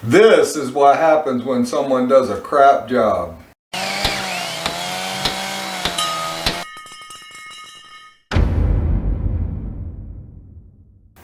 This is what happens when someone does a crap job.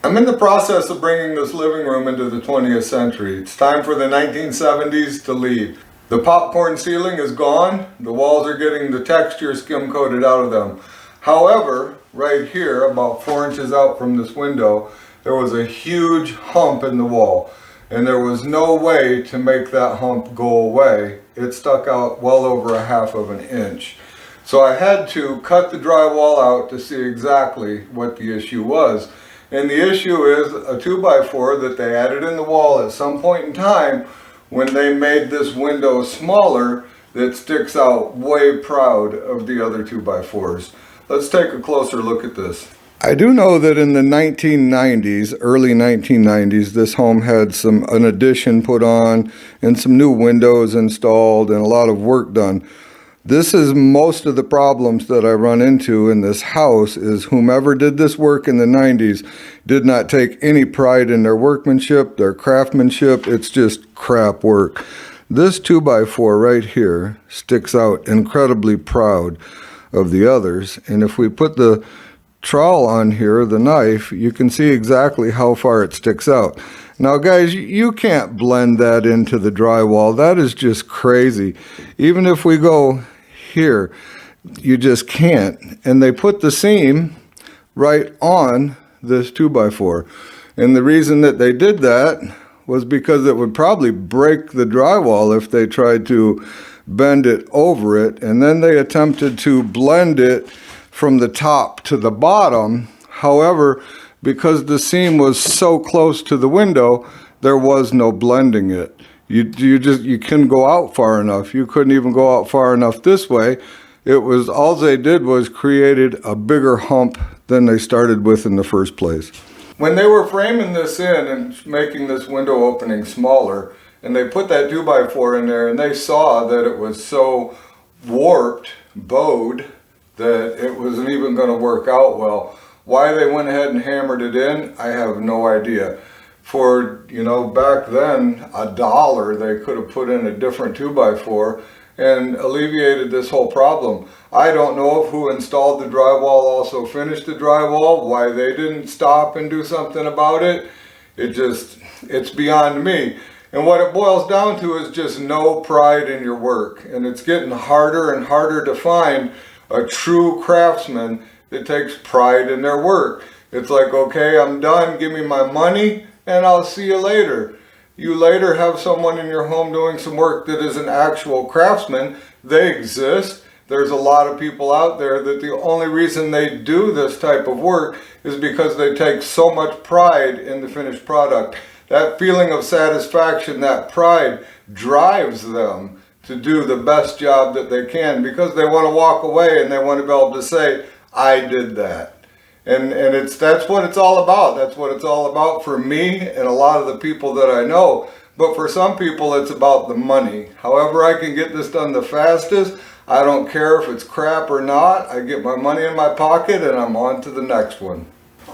I'm in the process of bringing this living room into the 20th century. It's time for the 1970s to leave. The popcorn ceiling is gone. The walls are getting the texture skim coated out of them. However, right here, about 4 inches out from this window, there was a huge hump in the wall. And there was no way to make that hump go away. It stuck out well over 1/2 of an inch. So I had to cut the drywall out to see exactly what the issue was. And the issue is a 2x4 that they added in the wall at some point in time when they made this window smaller that sticks out way proud of the other 2x4s. Let's take a closer look at this. I do know that in the 1990s, early 1990s, this home had an addition put on and some new windows installed and a lot of work done. This is most of the problems that I run into in this house is whomever did this work in the 90s did not take any pride in their workmanship, their craftsmanship. It's just crap work. This 2x4 right here sticks out incredibly proud of the others. And if we put the trowel on here, the knife, you can see exactly how far it sticks out. Now guys, you can't blend that into the drywall. That is just crazy. Even if we go here, you just can't. And they put the seam right on this 2x4. And the reason that they did that was because it would probably break the drywall if they tried to bend it over it. And then they attempted to blend it from the top to the bottom. However, because the seam was so close to the window, there was no blending it. You couldn't go out far enough. You couldn't even go out far enough this way. It was, all they did was created a bigger hump than they started with in the first place. When they were framing this in and making this window opening smaller, and they put that 2x4 in there, and they saw that it was so warped, bowed, that it wasn't even going to work out well. Why they went ahead and hammered it in, I have no idea. For, back then, $1, they could have put in a different 2x4 and alleviated this whole problem. I don't know if who installed the drywall also finished the drywall, why they didn't stop and do something about it. It's beyond me. And what it boils down to is just no pride in your work. And it's getting harder and harder to find a true craftsman that takes pride in their work. It's like, okay, I'm done, give me my money, and I'll see you later. You later have someone in your home doing some work that is an actual craftsman. They exist. There's a lot of people out there that the only reason they do this type of work is because they take so much pride in the finished product. That feeling of satisfaction, that pride drives them to do the best job that they can because they want to walk away and they want to be able to say, I did that. And that's what it's all about. That's what it's all about for me and a lot of the people that I know. But for some people, it's about the money. However I can get this done the fastest, I don't care if it's crap or not. I get my money in my pocket and I'm on to the next one.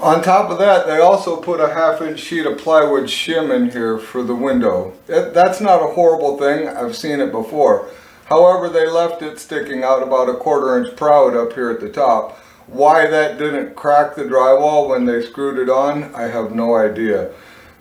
On top of that, they also put a 1/2-inch sheet of plywood shim in here for the window. That's not a horrible thing. I've seen it before. However, they left it sticking out about 1/4 inch proud up here at the top. Why that didn't crack the drywall when they screwed it on, I have no idea.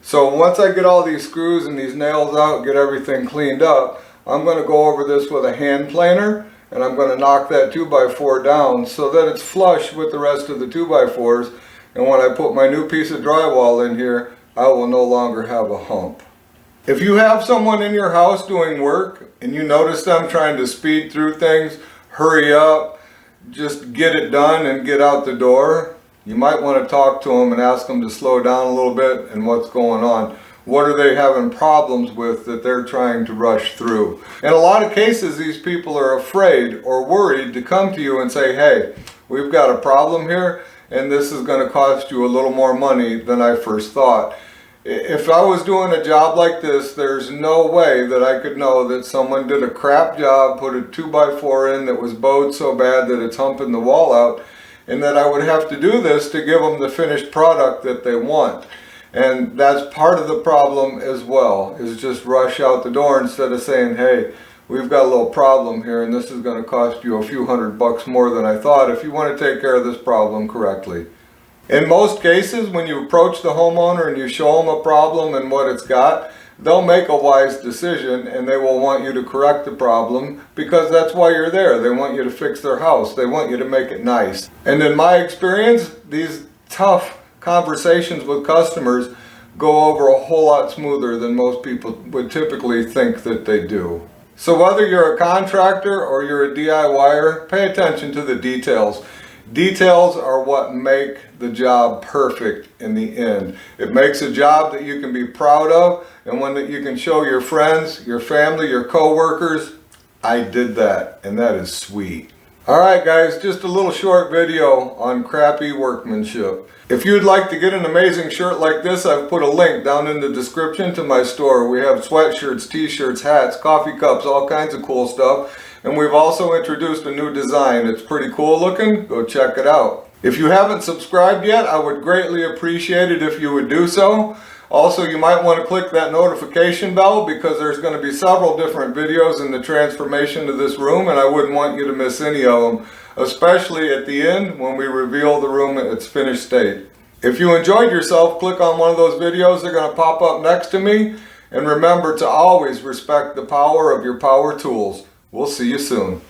So once I get all these screws and these nails out, get everything cleaned up, I'm going to go over this with a hand planer and I'm going to knock that 2x4 down so that it's flush with the rest of the 2x4s. And when I put my new piece of drywall in here, I will no longer have a hump. If you have someone in your house doing work and you notice them trying to speed through things, hurry up, just get it done and get out the door, you might want to talk to them and ask them to slow down a little bit and what's going on. What are they having problems with that they're trying to rush through? In a lot of cases, these people are afraid or worried to come to you and say, hey, we've got a problem here and this is going to cost you a little more money than I first thought. If I was doing a job like this, there's no way that I could know that someone did a crap job, put a 2x4 in that was bowed so bad that it's humping the wall out, and that I would have to do this to give them the finished product that they want. And that's part of the problem as well, is just rush out the door instead of saying, hey, we've got a little problem here and this is going to cost you a few $100 more than I thought if you want to take care of this problem correctly. In most cases, when you approach the homeowner and you show them a problem and what it's got, they'll make a wise decision and they will want you to correct the problem because that's why you're there. They want you to fix their house. They want you to make it nice. And in my experience, these tough conversations with customers go over a whole lot smoother than most people would typically think that they do. So whether you're a contractor or you're a DIYer, pay attention to the details. Details are what make the job perfect in the end. It makes a job that you can be proud of and one that you can show your friends, your family, your co-workers, I did that, and that is sweet. Alright guys, just a little short video on crappy workmanship. If you'd like to get an amazing shirt like this, I've put a link down in the description to my store. We have sweatshirts, t-shirts, hats, coffee cups, all kinds of cool stuff. And we've also introduced a new design. It's pretty cool looking. Go check it out. If you haven't subscribed yet, I would greatly appreciate it if you would do so. Also, you might want to click that notification bell because there's going to be several different videos in the transformation of this room and I wouldn't want you to miss any of them, especially at the end when we reveal the room in its finished state. If you enjoyed yourself, click on one of those videos. They're going to pop up next to me. And remember to always respect the power of your power tools. We'll see you soon.